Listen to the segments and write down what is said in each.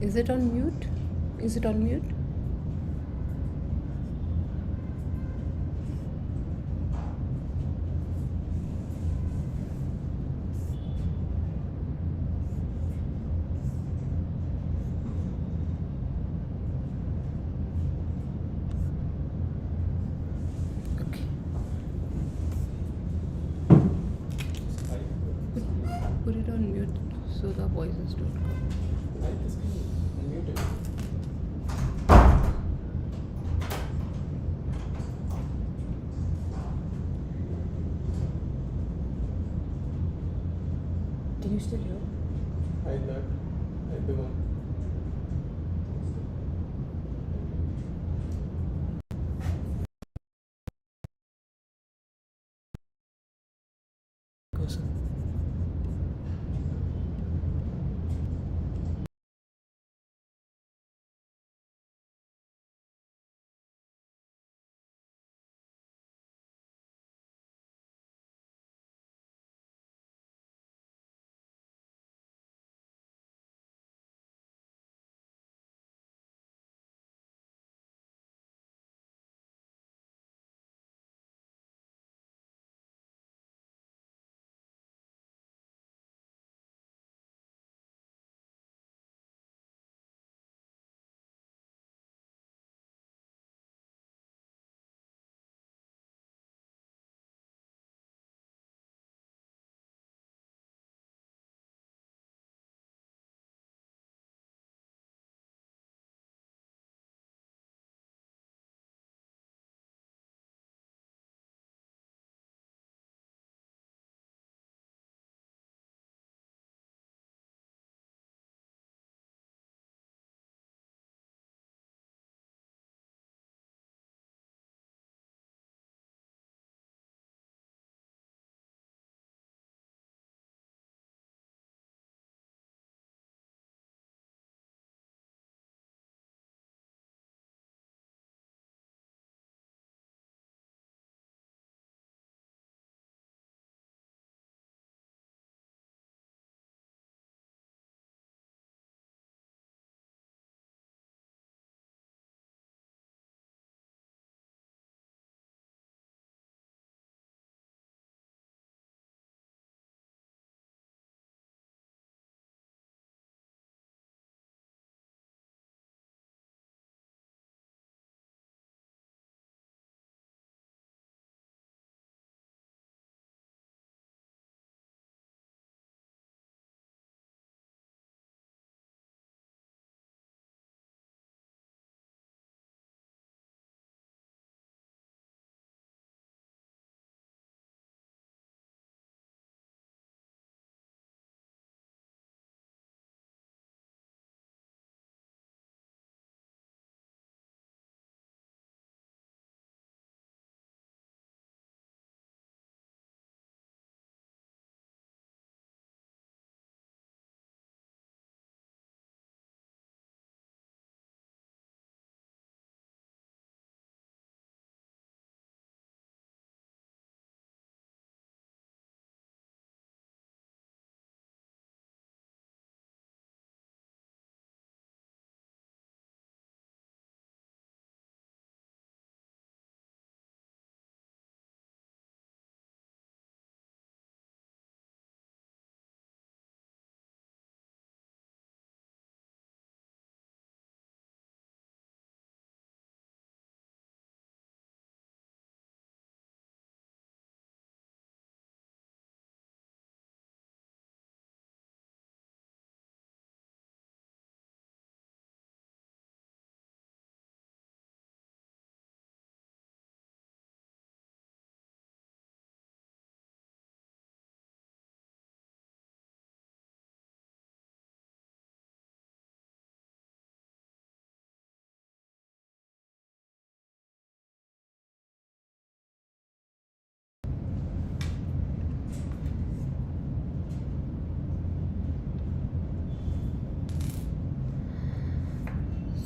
Is it on mute? Is it on mute? Okay. Put it on mute so the voices don't come. Can you still hear? Hide that. Hide the one. Person.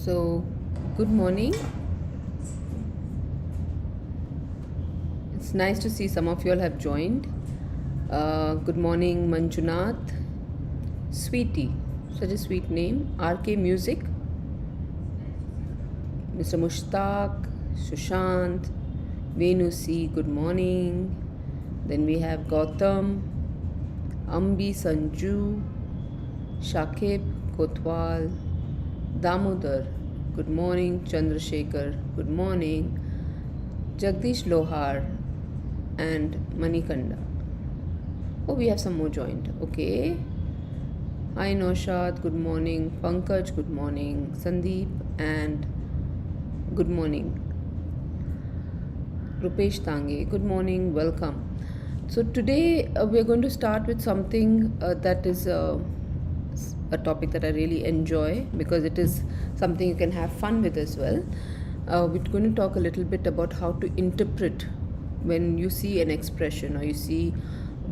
So, good morning. It's nice to see some of you all have joined. Good morning, Manjunath. Sweetie. such a sweet name. RK Music, Mr. Mushtaq, Sushant, Venusi, good morning. Then we have Gautam, Ambi Sanju, Shakib Kotwal, Damodar, good morning. Chandrasekhar, good morning. Jagdish Lohar and Manikanda. Oh, we have some more joined. Okay. Hi Noshad, good morning. Pankaj, good morning. Sandeep and good morning. Rupesh Tange, good morning. Welcome. So today we're going to start with something that is a topic that I really enjoy because it is something you can have fun with as well. We're going to talk a little bit about how to interpret when you see an expression or you see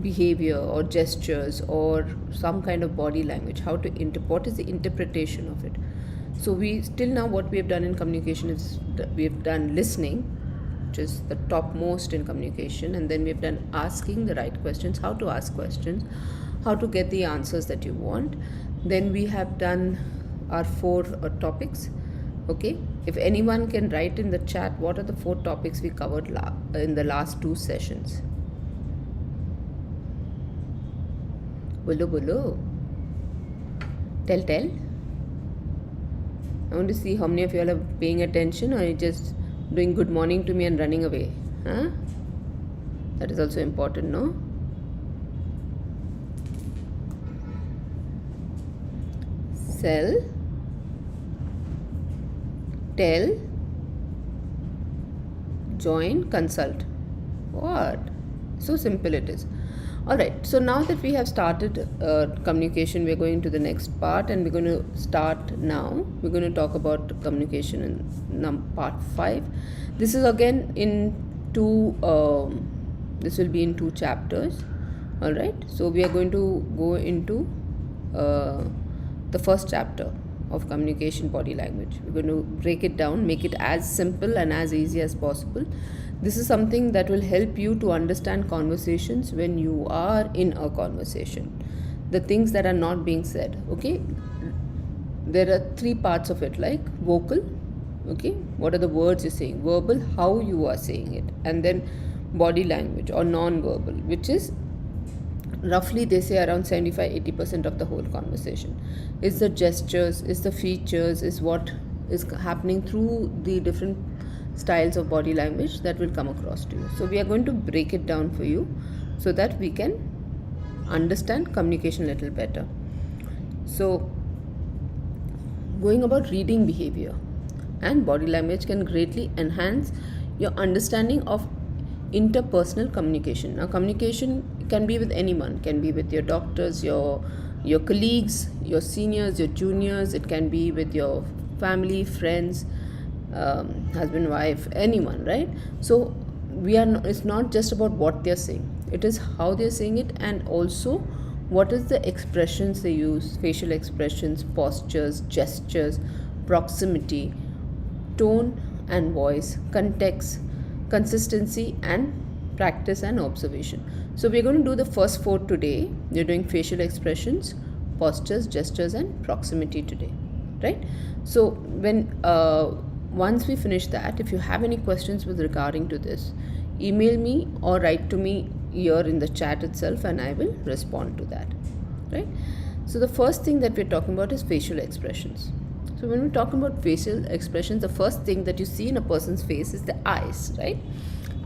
behavior or gestures or some kind of body language, how to what is the interpretation of it. So we still now what we have done in communication is we have done listening, which is the topmost in communication, and then we have done asking the right questions, how to ask questions, how to get the answers that you want. Then we have done our 4 topics. Okay, if anyone can write in the chat what are the 4 topics we covered in the last 2 sessions. Bolo bolo. Tell. I want to see how many of you all are paying attention, or are you just doing good morning to me and running away. Huh? That is also important, no? Sell, tell, join, consult. What? So simple it is. Alright, so now that we have started communication, we're going to the next part, and we're going to start now. We're going to talk about communication in part 5. This is again in 2, this will be in 2 chapters. Alright, so we are going to go into the first chapter of communication body language. We're going to break it down, make it as simple and as easy as possible. This is something that will help you to understand conversations when you are in a conversation. The things that are not being said, okay? There are 3 parts of it, like vocal, okay? What are the words you're saying? Verbal, how you are saying it. And then body language or non-verbal, which is roughly they say around 75-80% of the whole conversation. Is the gestures, is the features, is what is happening through the different styles of body language that will come across to you. So we are going to break it down for you so that we can understand communication a little better. So going about reading behavior and body language can greatly enhance your understanding of interpersonal communication. Now communication can be with anyone, can be with your doctors, your colleagues, your seniors, your juniors, it can be with your family, friends, husband, wife, anyone, right? So it's not just about what they're saying, it is how they're saying it, and also what is the expressions they use, facial expressions, postures, gestures, proximity, tone and voice, context, consistency, and practice and observation. So we're going to do the first 4 today. We're doing facial expressions, postures, gestures, and proximity today, right? So when once we finish that, if you have any questions with regarding to this, email me or write to me here in the chat itself, and I will respond to that, right? So the first thing that we're talking about is facial expressions. So when we're talking about facial expressions, the first thing that you see in a person's face is the eyes, right?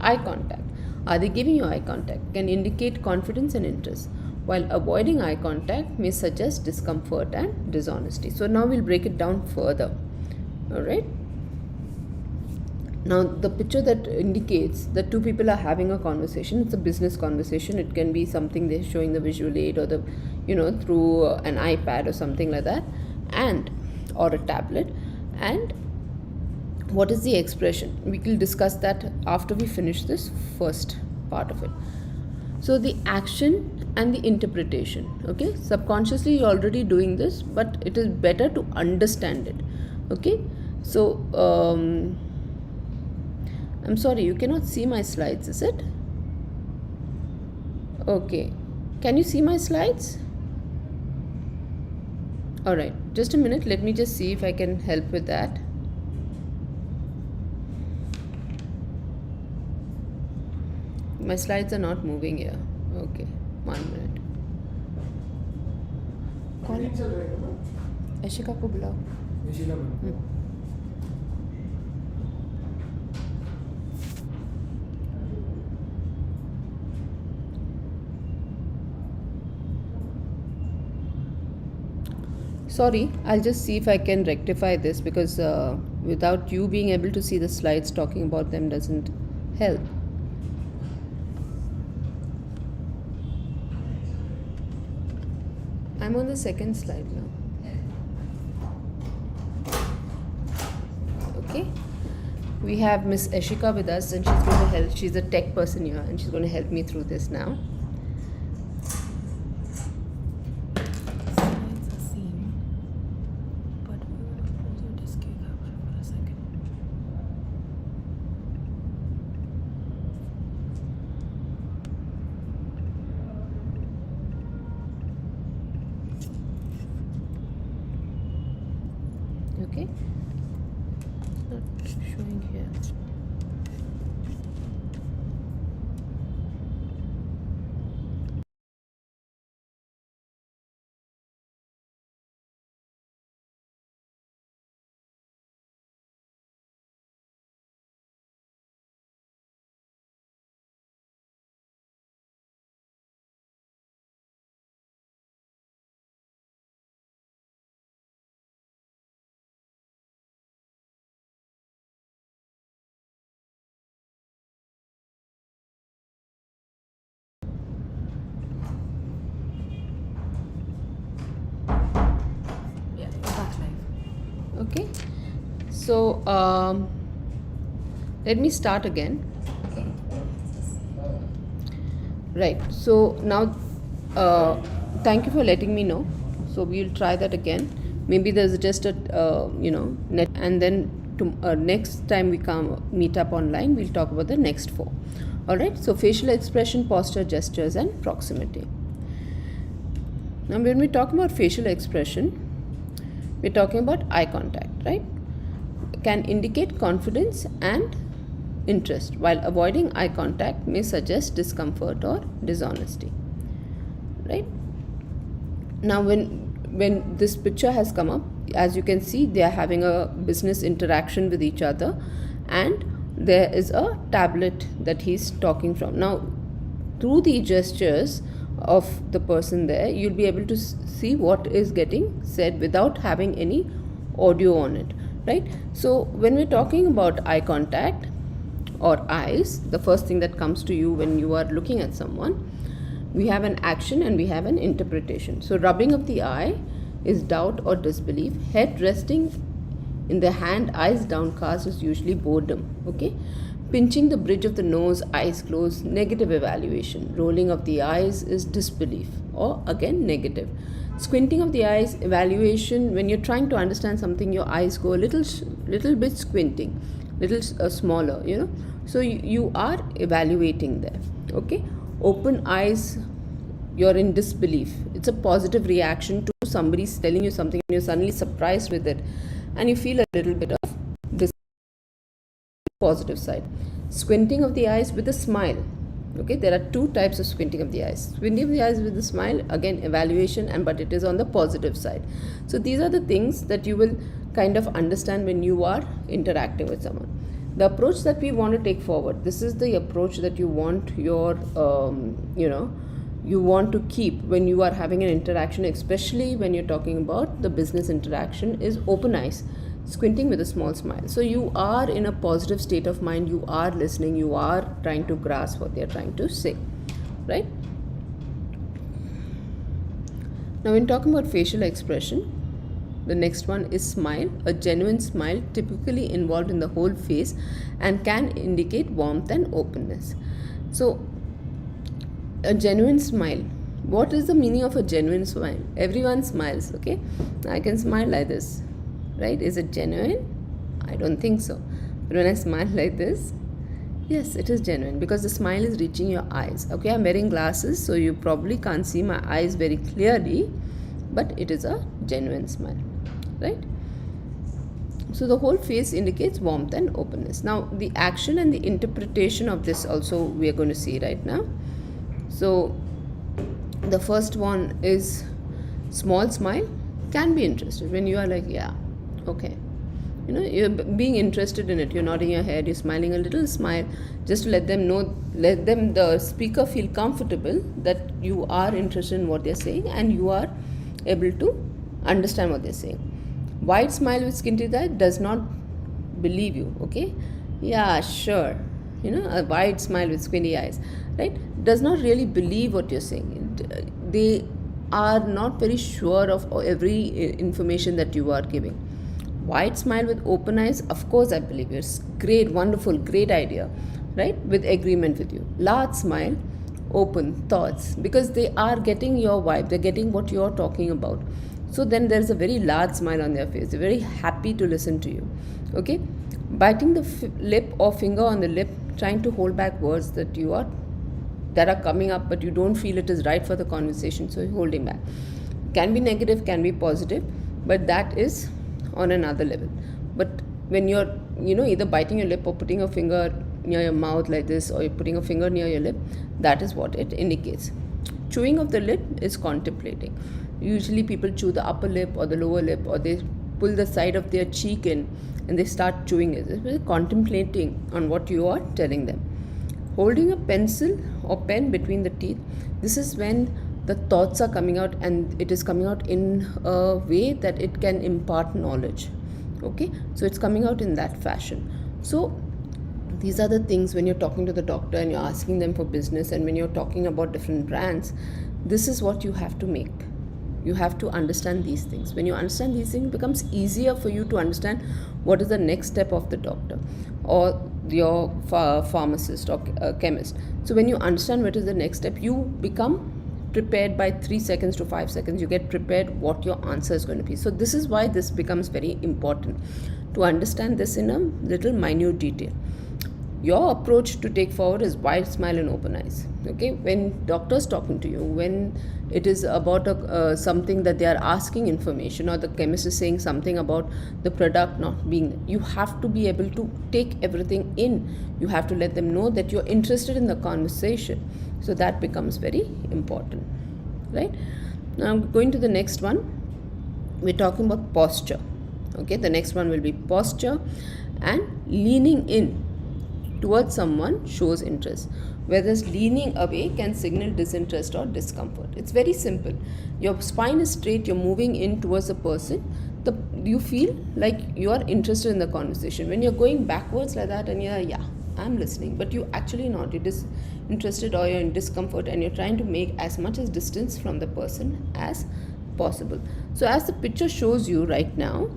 Eye contact. Are they giving you eye contact? Can indicate confidence and interest, while avoiding eye contact may suggest discomfort and dishonesty. So now we'll break it down further. All right. Now the picture that indicates that 2 people are having a conversation, it's a business conversation. It can be something they're showing the visual aid or the, through an iPad or something like that, and or a tablet. And what is the expression? We will discuss that after we finish this first part of it. So the action and the interpretation, okay? Subconsciously you're already doing this, but it is better to understand it, okay? So I'm sorry, you cannot see my slides, is it? Okay, can you see my slides? All right, just a minute. Let me just see if I can help with that. My slides are not moving here. Okay, 1 minute. कौन meeting चल रही है ना? यशिका को बुलाओ. Yashika ma'am. Sorry, I'll just see if I can rectify this because without you being able to see the slides, talking about them doesn't help. I'm on the second slide now. Okay. We have Miss Eshika with us and she's going to help. She's a tech person here and she's going to help me through this now. Slides are seen, but we will also just kick out for a second. Okay. Not showing here. Yeah, we're back live. Okay. So let me start again. Right. So now, thank you for letting me know. So we'll try that again. Maybe there's just a net, and then next time we come meet up online, we'll talk about the next four. All right. So facial expression, posture, gestures, and proximity. Now, when we talk about facial expression, we're talking about eye contact, right? Can indicate confidence and interest, while avoiding eye contact may suggest discomfort or dishonesty, right? Now, when this picture has come up, as you can see, they are having a business interaction with each other, and there is a tablet that he's talking from. Now, through the gestures of the person there, you'll be able to see what is getting said without having any audio on it, right? So when we're talking about eye contact or eyes, the first thing that comes to you when you are looking at someone, we have an action and we have an interpretation. So rubbing of the eye is doubt or disbelief. Head resting in the hand, eyes downcast, is usually boredom. Okay. Pinching the bridge of the nose, eyes closed, negative evaluation. Rolling of the eyes is disbelief or again negative. Squinting of the eyes, evaluation. When you're trying to understand something, your eyes go a little bit squinting, little smaller, you know. So you are evaluating there. Okay. Open eyes, you're in disbelief. It's a positive reaction to somebody's telling you something and you're suddenly surprised with it and you feel a little bit of this positive side. Squinting of the eyes with a smile. Okay, there are two types of squinting of the eyes. Squinting of the eyes with a smile, again evaluation, and but it is on the positive side. So these are the things that you will kind of understand when you are interacting with someone. The approach that we want to take forward, this is the approach that you want your you want to keep when you are having an interaction, especially when you're talking about the business interaction, is open eyes, squinting with a small smile. So you are in a positive state of mind, you are listening, you are trying to grasp what they are trying to say, right? Now when talking about facial expression, the next one is smile. A genuine smile, typically involved in the whole face and can indicate warmth and openness. So a genuine smile, what is the meaning of a genuine smile? Everyone smiles. Okay, I can smile like this, right? Is it genuine? I don't think so. But when I smile like this, yes, it is genuine because the smile is reaching your eyes. Okay, I'm wearing glasses, so you probably can't see my eyes very clearly, but it is a genuine smile, right? So the whole face indicates warmth and openness. Now the action and the interpretation of this also we are going to see right now. So the first one is small smile. Can be interested when you are like, yeah, okay, you're being interested in it, you're nodding your head, you're smiling a little smile, just to let them know, let them, the speaker, feel comfortable that you are interested in what they're saying and you are able to understand what they're saying. Wide smile with squinted eye does not believe you. Okay, yeah, sure, a wide smile with squinty eyes, right, does not really believe what you're saying. They are not very sure of every information that you are giving. Wide smile with open eyes, of course I believe you, it's great, wonderful, great idea, right, with agreement with you. Large smile, open thoughts, because they are getting your vibe, they're getting what you're talking about. So then there's a very large smile on their face, they're very happy to listen to you. Okay, biting the lip or finger on the lip, trying to hold back words that are coming up, but you don't feel it is right for the conversation, so you're holding back. Can be negative, can be positive, but that is on another level. But when you're either biting your lip or putting a finger near your mouth like this, or you're putting a finger near your lip, that is what it indicates. Chewing of the lip is contemplating. Usually people chew the upper lip or the lower lip, or they pull the side of their cheek in and they start chewing it. It's contemplating on what you are telling them. Holding a pencil or pen between the teeth, this is when the thoughts are coming out, and it is coming out in a way that it can impart knowledge. Okay, so it's coming out in that fashion. So these are the things when you're talking to the doctor and you're asking them for business, and when you're talking about different brands, this is what you have to make. You have to understand these things. When you understand these things, it becomes easier for you to understand what is the next step of the doctor or your pharmacist or chemist. So when you understand what is the next step, you become prepared by 3 seconds to 5 seconds. You get prepared what your answer is going to be. So this is why this becomes very important, to understand this in a little minute detail. Your approach to take forward is wide smile and open eyes. Okay, when doctor's talking to you, when it is about something that they are asking information, or the chemist is saying something about the product not being, you have to be able to take everything in. You have to let them know that you're interested in the conversation. So that becomes very important, right? Now going to the next one, we're talking about posture. Okay, the next one will be posture, and leaning in towards someone shows interest, whereas leaning away can signal disinterest or discomfort. It's very simple. Your spine is straight, you're moving in towards a person, you feel like you are interested in the conversation. When you're going backwards like that and you're, yeah, I'm listening, but you actually not, you're disinterested or you're in discomfort, and you're trying to make as much as distance from the person as possible. So as the picture shows you right now,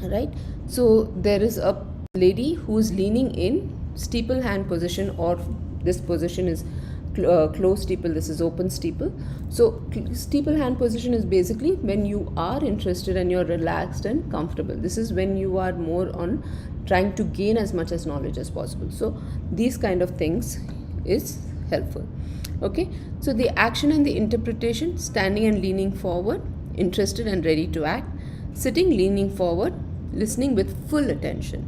right, so there is a lady who's leaning in steeple hand position, or this position is closed steeple, this is open steeple. So steeple hand position is basically when you are interested and you're relaxed and comfortable. This is when you are more on trying to gain as much as knowledge as possible. So these kind of things is helpful. Okay, so the action and the interpretation: standing and leaning forward, interested and ready to act; sitting, leaning forward, listening with full attention;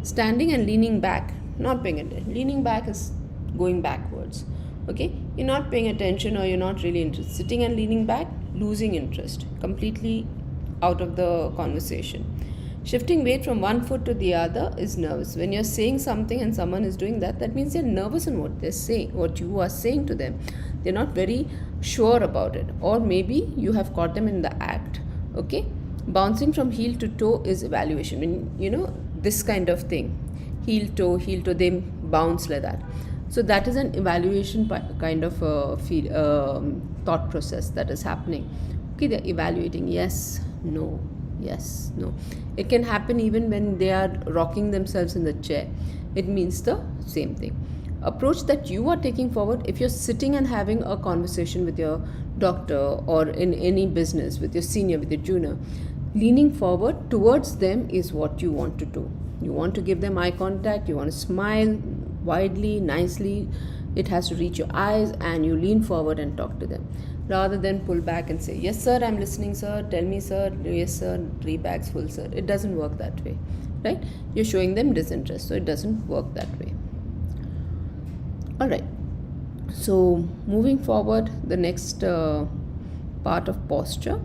standing and leaning back, not paying attention. Leaning back is going backwards. Okay, you're not paying attention, or you're not really interested. Sitting and leaning back, losing interest, completely out of the conversation. Shifting weight from one foot to the other is nervous. When you're saying something and someone is doing that, that means they're nervous in what they're saying, what you are saying to them. They're not very sure about it, or maybe you have caught them in the act. Okay, bouncing from heel to toe is evaluation. When this kind of thing, heel toe, they bounce like that. So that is an evaluation kind of thought process that is happening. Okay, they're evaluating yes, no, yes, no. It can happen even when they are rocking themselves in the chair. It means the same thing. Approach that you are taking forward: if you're sitting and having a conversation with your doctor, or in any business with your senior, with your junior, leaning forward towards them is what you want to do. You want to give them eye contact, you want to smile widely, nicely, it has to reach your eyes, and you lean forward and talk to them. rather than pull back and say, yes sir, I'm listening sir, tell me sir, yes sir, 3 bags full sir. It doesn't work that way, right? You're showing them disinterest, so it doesn't work that way. All right, so moving forward, the next part of posture.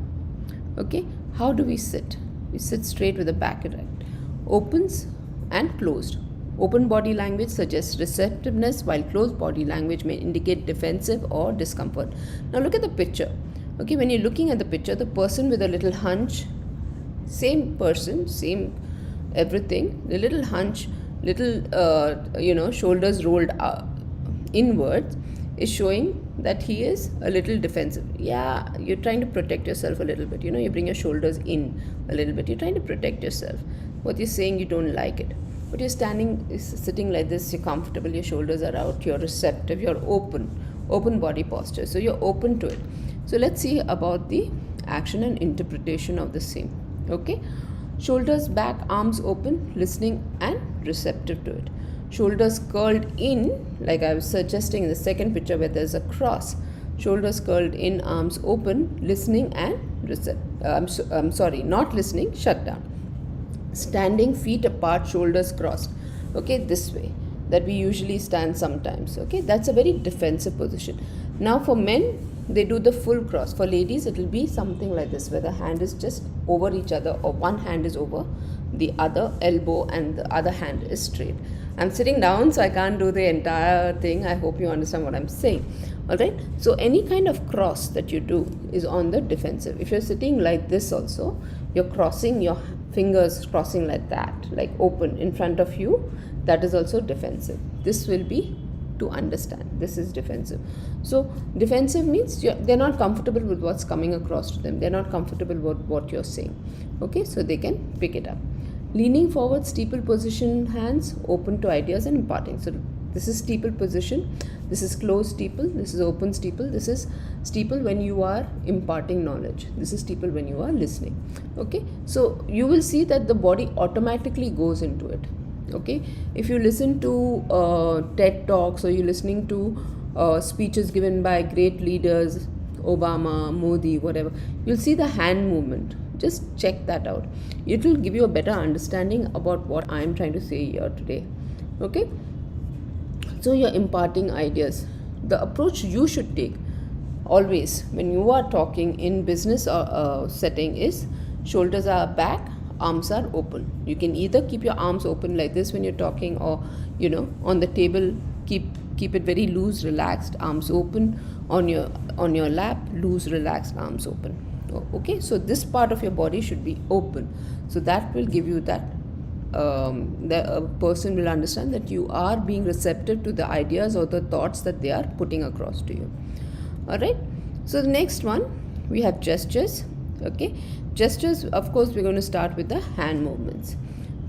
Okay, how do we sit? We sit straight with the back erect, opens and closed. Open body language suggests receptiveness, while closed body language may indicate defensive or discomfort. Now look at the picture. Okay, when you're looking at the picture, the person with a little hunch, same person, same everything, the little hunch, little shoulders rolled inwards, is showing that he is a little defensive. Yeah, you're trying to protect yourself a little bit. You bring your shoulders in a little bit. You're trying to protect yourself. What you're saying, you don't like it. But you're sitting like this, you're comfortable, your shoulders are out, you're receptive, you're open body posture. So you're open to it. So let's see about the action and interpretation of the same. Okay, shoulders back, arms open, listening and receptive to it. Shoulders curled in, like I was suggesting in the second picture where there's a cross. Shoulders curled in, arms open, listening and not listening, shut down. Standing, feet apart, shoulders crossed. Okay, this way that we usually stand sometimes. Okay, that's a very defensive position. Now for men, they do the full cross. For ladies, it will be something like this, where the hand is just over each other, or one hand is over the other elbow and the other hand is straight. I'm sitting down, so I can't do the entire thing. I hope you understand what I'm saying. Alright, so any kind of cross that you do is on the defensive. If you're sitting like this also, you're crossing your fingers, crossing like that, like open in front of you, that is also defensive. This will be to understand. This is defensive. So defensive means they're not comfortable with what's coming across to them. They're not comfortable with what you're saying. Okay, so they can pick it up. Leaning forward, steeple position, hands open to ideas and imparting. So this is steeple position, this is closed steeple, this is open steeple, this is steeple when you are imparting knowledge, this is steeple when you are listening. Okay, so you will see that the body automatically goes into it. Okay, if you listen to TED Talks, or you're listening to speeches given by great leaders, Obama, Modi, whatever, you'll see the hand movement. Just check that out. It will give you a better understanding about what I'm trying to say here today. Okay, so you're imparting ideas. The approach you should take always when you are talking in business or setting is shoulders are back, arms are open. You can either keep your arms open like this when you're talking, or on the table keep it very loose, relaxed, arms open. On your lap, loose, relaxed, arms open. Okay, so this part of your body should be open. So that will give you that the person will understand that you are being receptive to the ideas or the thoughts that they are putting across to you. Alright, so the next one we have gestures. Okay, gestures, of course, we're going to start with the hand movements.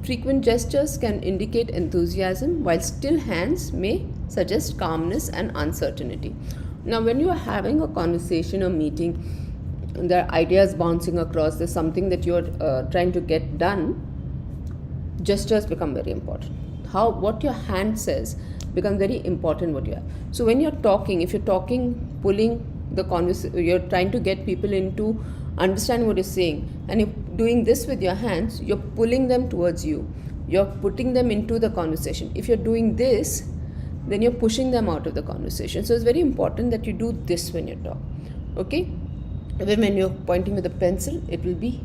Frequent gestures can indicate enthusiasm, while still hands may suggest calmness and uncertainty. Now when you are having a conversation or meeting, there are ideas bouncing across, there's something that you're trying to get done, gestures become very important. What your hand says becomes very important, what you have. So when you're talking, if you're talking, pulling the conversation, you're trying to get people into understanding what you're saying, and you're doing this with your hands, you're pulling them towards you, you're putting them into the conversation. If you're doing this, then you're pushing them out of the conversation. So it's very important that you do this when you talk. Okay, when you're pointing with a pencil, it will be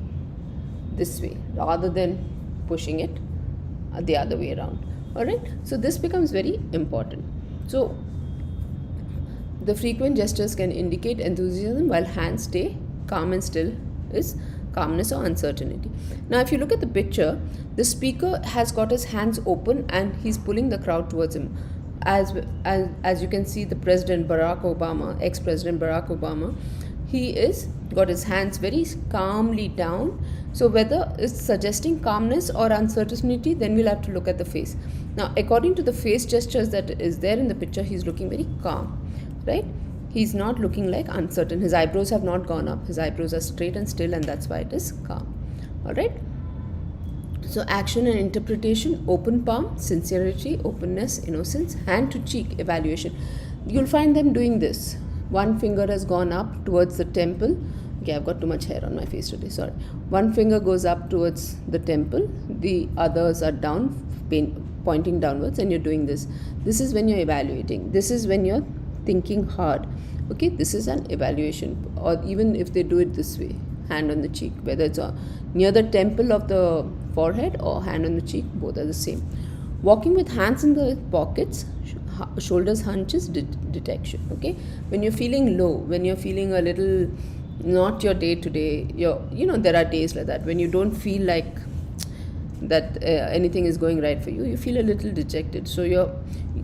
this way rather than pushing it the other way around. Alright, so this becomes very important. So the frequent gestures can indicate enthusiasm, while hands stay calm and still is calmness or uncertainty. Now if you look at the picture, the speaker has got his hands open and he's pulling the crowd towards him. As you can see, the President Barack Obama, ex-President Barack Obama, he is got his hands very calmly down. So whether it's suggesting calmness or uncertainty, then we'll have to look at the face. Now according to the face gestures that is there in the picture, he's looking very calm, right? He's not looking like uncertain. His eyebrows have not gone up. His eyebrows are straight and still, and that's why it is calm. Alright, so action and interpretation: open palm, sincerity, openness, innocence, hand to cheek, evaluation. You'll find them doing this. One finger has gone up towards the temple. Okay, I've got too much hair on my face today, sorry. One finger goes up towards the temple, the others are down, pointing downwards, and you're doing this. This is when you're evaluating. This is when you're thinking hard. Okay, this is an evaluation. Or even if they do it this way, hand on the cheek, whether it's near the temple of the forehead or hand on the cheek, both are the same. Walking with hands in the pockets, shoulders hunches, detection. Okay, when you're feeling low, when you're feeling a little not your day to day, there are days like that when you don't feel like that anything is going right for you, you feel a little dejected. So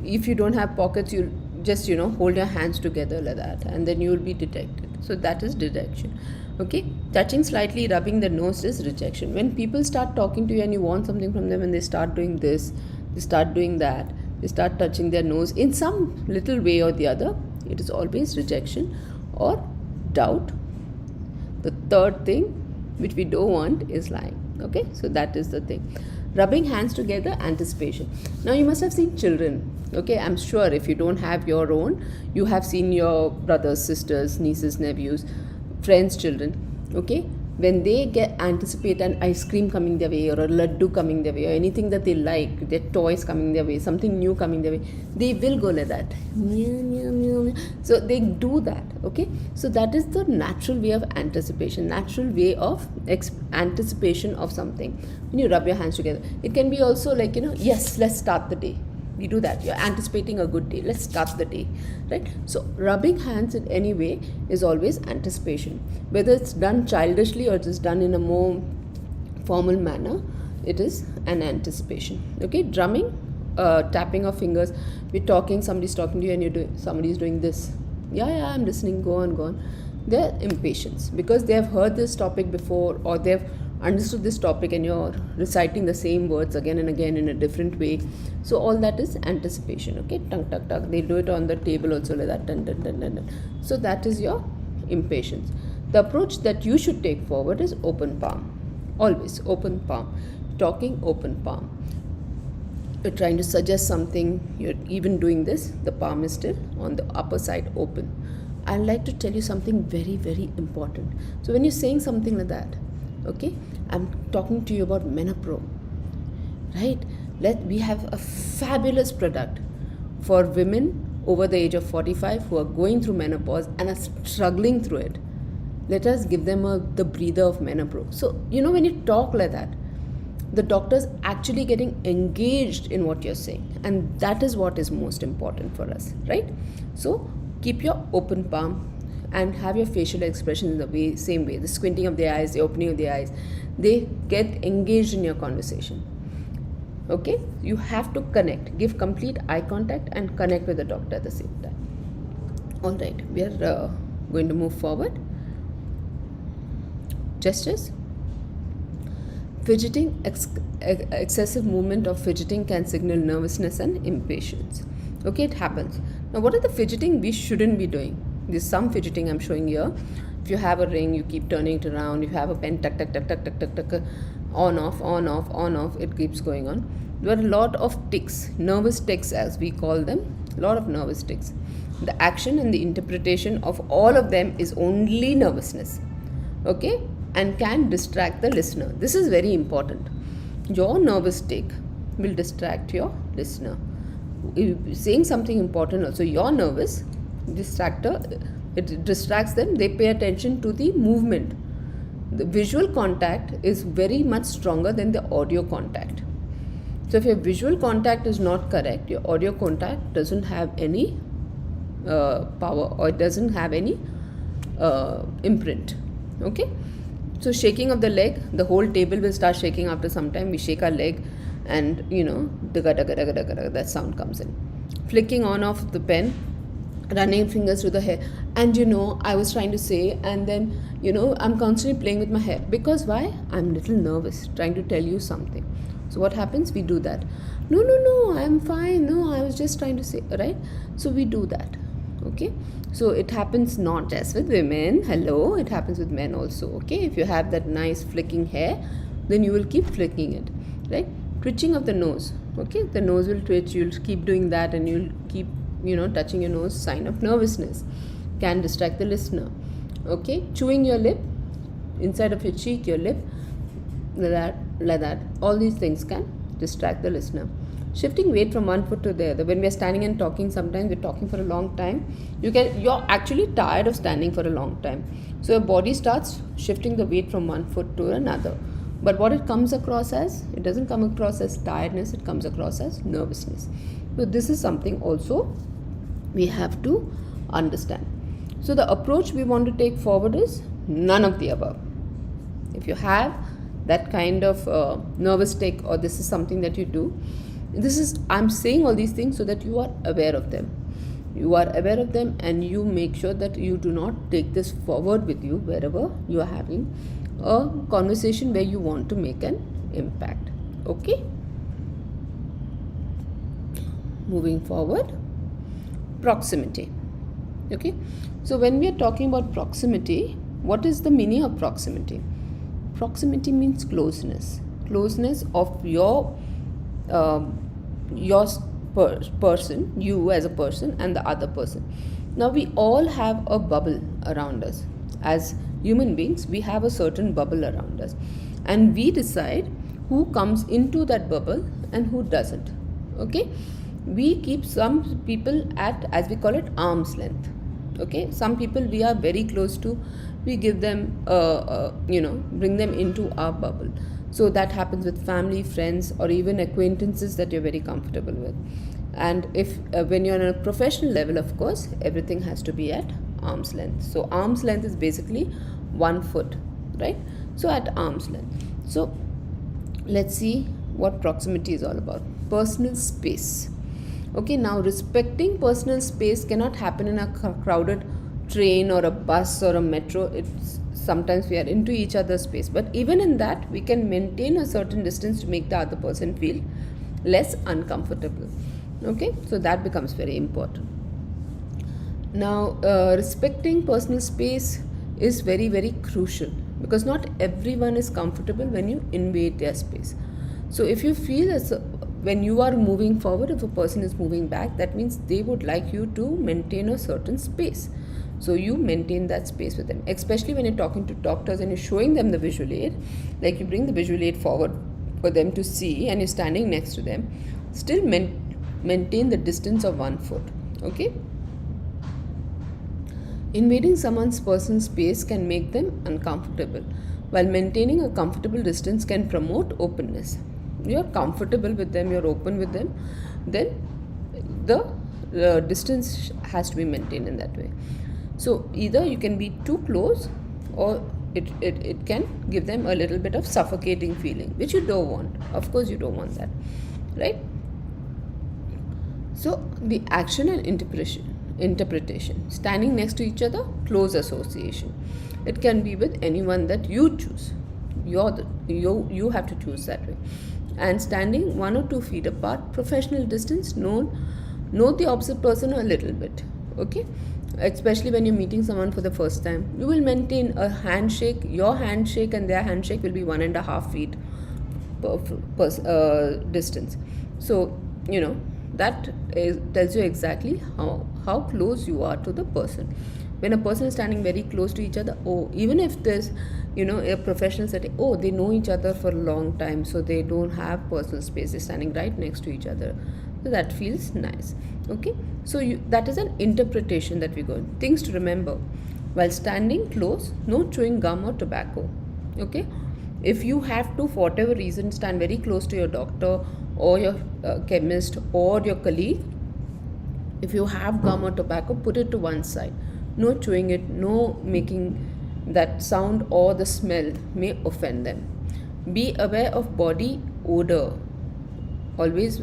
if you don't have pockets, you just hold your hands together like that, and then you will be detected. So that is detection. Okay, touching slightly, rubbing the nose is rejection. When people start talking to you and you want something from them and they start doing this, they start doing that, they start touching their nose in some little way or the other, it is always rejection or doubt. The third thing which we don't want is lying. Okay, so that is the thing. Rubbing hands together, anticipation. Now you must have seen children. Okay, I'm sure if you don't have your own, you have seen your brothers, sisters, nieces, nephews, friends' children. Okay, when they anticipate an ice cream coming their way, or a laddu coming their way, or anything that they like, their toys coming their way, something new coming their way, they will go like that. So they do that. Okay, so that is the natural way of anticipation, natural way of anticipation of something. When you rub your hands together, it can be also like, yes, let's start the day. We do that. You're anticipating a good day. Let's start the day, right? So rubbing hands in any way is always anticipation. Whether it's done childishly or it is done in a more formal manner, it is an anticipation. Okay, drumming, tapping of fingers. We're talking, somebody's talking to you, and somebody's doing this. Yeah, I'm listening. Go on. They're impatience because they have heard this topic before, or they've understood this topic, and you're reciting the same words again and again in a different way. So all that is anticipation. Okay, tongue tuck tuck. They do it on the table also like that. Dun, dun, dun, dun, dun. So that is your impatience. The approach that you should take forward is open palm. Always open palm. Talking, open palm. You're trying to suggest something, you're even doing this, the palm is still on the upper side open. I'd like to tell you something very, very important. So when you're saying something like that, okay, I'm talking to you about Menopro, right? We have a fabulous product for women over the age of 45 who are going through menopause and are struggling through it. Let us give them the breather of Menopro. So when you talk like that, the doctor's actually getting engaged in what you're saying, and that is what is most important for us, right? So keep your open palm and have your facial expression in the same way. The squinting of the eyes, the opening of the eyes, they get engaged in your conversation. Okay, you have to connect, give complete eye contact and connect with the doctor at the same time. All right, we are going to move forward. Gestures. Fidgeting, excessive movement of fidgeting can signal nervousness and impatience. Okay, it happens. Now, what are the fidgeting we shouldn't be doing? There's some fidgeting I'm showing here. If you have a ring, you keep turning it around. If you have a pen, tuck, tuck, tuck, tuck, tuck, tuck, tuck, on, off, it keeps going on. There are a lot of tics, nervous tics as we call them, a lot of nervous tics. The action and the interpretation of all of them is only nervousness. Okay, and can distract the listener. This is very important. Your nervous tic will distract your listener. Saying something important also, you're nervous, distractor, it distracts them. They pay attention to the movement. The visual contact is very much stronger than the audio contact. So if your visual contact is not correct, your audio contact doesn't have any power, or it doesn't have any imprint. Okay, so shaking of the leg, the whole table will start shaking after some time. We shake our leg and that sound comes in. Flicking on off the pen, running fingers through the hair, and I was trying to say, and then I'm constantly playing with my hair. Because why? I'm a little nervous, trying to tell you something. So what happens? We do that. No, I'm fine. No, I was just trying to say, right? So we do that. Okay, so it happens not just with women. Hello, it happens with men also. Okay, if you have that nice flicking hair, then you will keep flicking it, right? Twitching of the nose. Okay, the nose will twitch. You'll keep doing that, and you'll keep touching your nose, sign of nervousness. can distract the listener. Okay, chewing your lip, inside of your cheek, your lip, like that. All these things can distract the listener. Shifting weight from one foot to the other. When we are standing and talking, sometimes we're talking for a long time. You're actually tired of standing for a long time. So your body starts shifting the weight from one foot to another. But what it comes across as, it doesn't come across as tiredness, it comes across as nervousness. So this is something also we have to understand. So the approach we want to take forward is none of the above. If you have that kind of nervous tick, or this is something that you do, I'm saying all these things so that you are aware of them. You are aware of them, and you make sure that you do not take this forward with you wherever you are having a conversation where you want to make an impact. Okay? Moving forward, proximity. Okay? So when we are talking about proximity, what is the meaning of proximity? Proximity means closeness. Closeness of your person, you as a person, and the other person. Now we all have a bubble around us. As human beings, we have a certain bubble around us, and we decide who comes into that bubble and who doesn't. Okay, we keep some people at, as we call it, arm's length. Okay, some people we are very close to, we give them bring them into our bubble. So that happens with family, friends, or even acquaintances that you're very comfortable with. And if when you're on a professional level, of course, everything has to be at arm's length. So arm's length is basically 1 foot, right? So at arm's length. So let's see what proximity is all about. Personal space. Okay, now respecting personal space cannot happen in a crowded train or a bus or a metro. It's sometimes we are into each other's space, but even in that we can maintain a certain distance to make the other person feel less uncomfortable. Okay, so that becomes very important. Now respecting personal space is very, very crucial, because not everyone is comfortable when you invade their space. So if you feel as when you are moving forward, if a person is moving back, that means they would like you to maintain a certain space. So you maintain that space with them, especially when you're talking to doctors and you're showing them the visual aid, like you bring the visual aid forward for them to see and you're standing next to them, still maintain the distance of 1 foot. Okay? Invading someone's personal space can make them uncomfortable, while maintaining a comfortable distance can promote openness. You're comfortable with them, you're open with them, then the distance has to be maintained in that way. So either you can be too close, or it can give them a little bit of suffocating feeling, which you don't want. Of course you don't want that, right? So the action and interpretation. Standing next to each other, close association. It can be with anyone that you choose. You have to choose that way. And standing 1 or 2 feet apart, professional distance, know the opposite person a little bit. Okay, especially when you're meeting someone for the first time, you will maintain a handshake. Your handshake and their handshake will be 1.5 feet distance. So that tells you exactly how close you are to the person. When a person is standing very close to each other, even if there's a professional setting, they know each other for a long time, so they don't have personal space, they're standing right next to each other, so that feels nice. Okay, so that is an interpretation that we go in. Things to remember: while standing close, no chewing gum or tobacco. Okay, if you have to, for whatever reason, stand very close to your doctor or your chemist or your colleague, if you have gum or tobacco, put it to one side. No chewing it, no making that sound, or the smell may offend them. Be aware of body odor. Always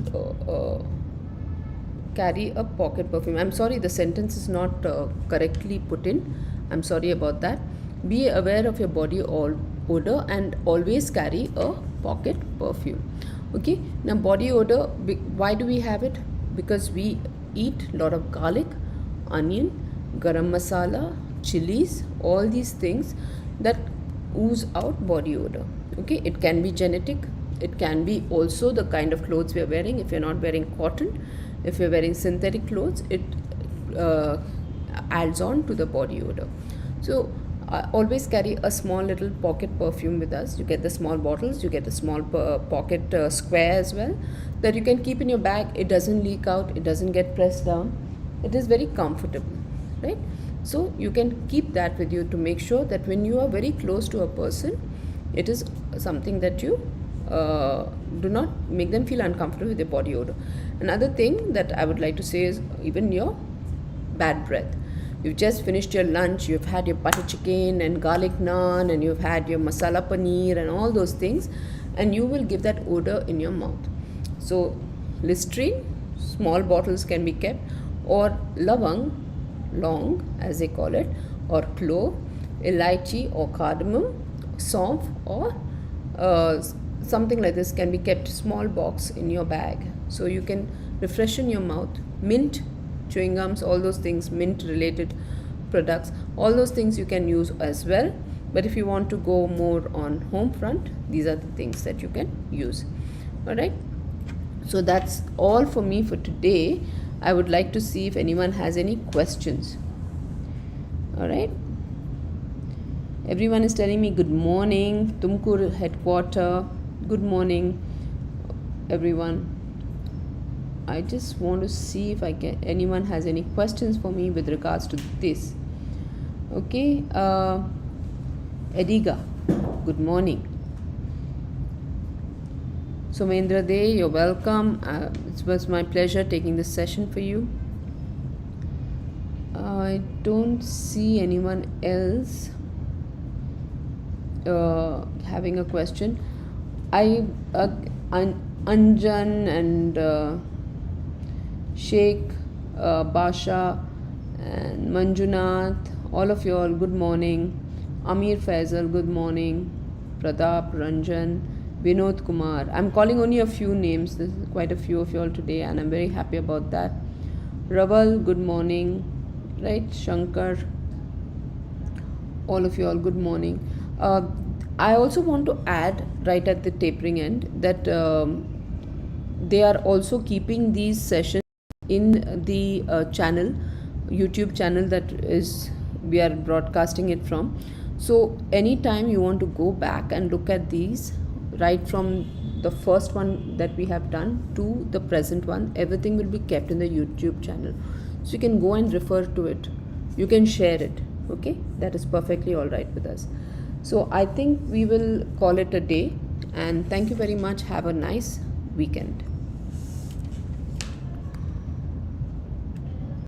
carry a pocket perfume. I'm sorry, the sentence is not correctly put in. I'm sorry about that. Be aware of your body odor and always carry a pocket perfume. Okay, now body odor, why do we have it? Because we eat a lot of garlic, onion, garam masala, chilies, all these things that ooze out body odor. Okay, it can be genetic, it can be also the kind of clothes we are wearing. If you're not wearing cotton, if you're wearing synthetic clothes, it adds on to the body odor. So always carry a small little pocket perfume with us. You get the small bottles, you get a small pocket square as well, that you can keep in your bag. It doesn't leak out, it doesn't get pressed down, it is very comfortable, right? So you can keep that with you to make sure that when you are very close to a person, it is something that you do not make them feel uncomfortable with your body odor. Another thing that I would like to say is even your bad breath. You've just finished your lunch, you've had your butter chicken and garlic naan, and you've had your masala paneer and all those things, and you will give that odor in your mouth. So Listerine, small bottles can be kept, or lavang, long as they call it, or clove, elaichi or cardamom, saunf, or something like this can be kept small box in your bag, so you can refreshen your mouth. Mint, chewing gums, all those things, mint related products, all those things you can use as well. But if you want to go more on home front, these are the things that you can use. All right, so that's all for me for today. I would like to see if anyone has any questions. All right, everyone is telling me good morning. Tumkur headquarter, good morning everyone. I just want to see if anyone has any questions for me with regards to this. Okay, Ediga, good morning. Somendra De, you're welcome. It was my pleasure taking this session for you. I don't see anyone else having a question. Anjan and Sheikh, Basha and Manjunath, all of you all, good morning. Amir Faisal, good morning. Pradap, Ranjan, Vinod Kumar. I'm calling only a few names. There's quite a few of you all today, and I'm very happy about that. Raval, good morning. Right, Shankar, all of you all, good morning. I also want to add right at the tapering end that they are also keeping these sessions in the channel, YouTube channel that is we are broadcasting it from. So anytime you want to go back and look at these, right from the first one that we have done to the present one, everything will be kept in the YouTube channel, so you can go and refer to it, you can share it. Okay, that is perfectly all right with us. So I think we will call it a day, and thank you very much. Have a nice weekend.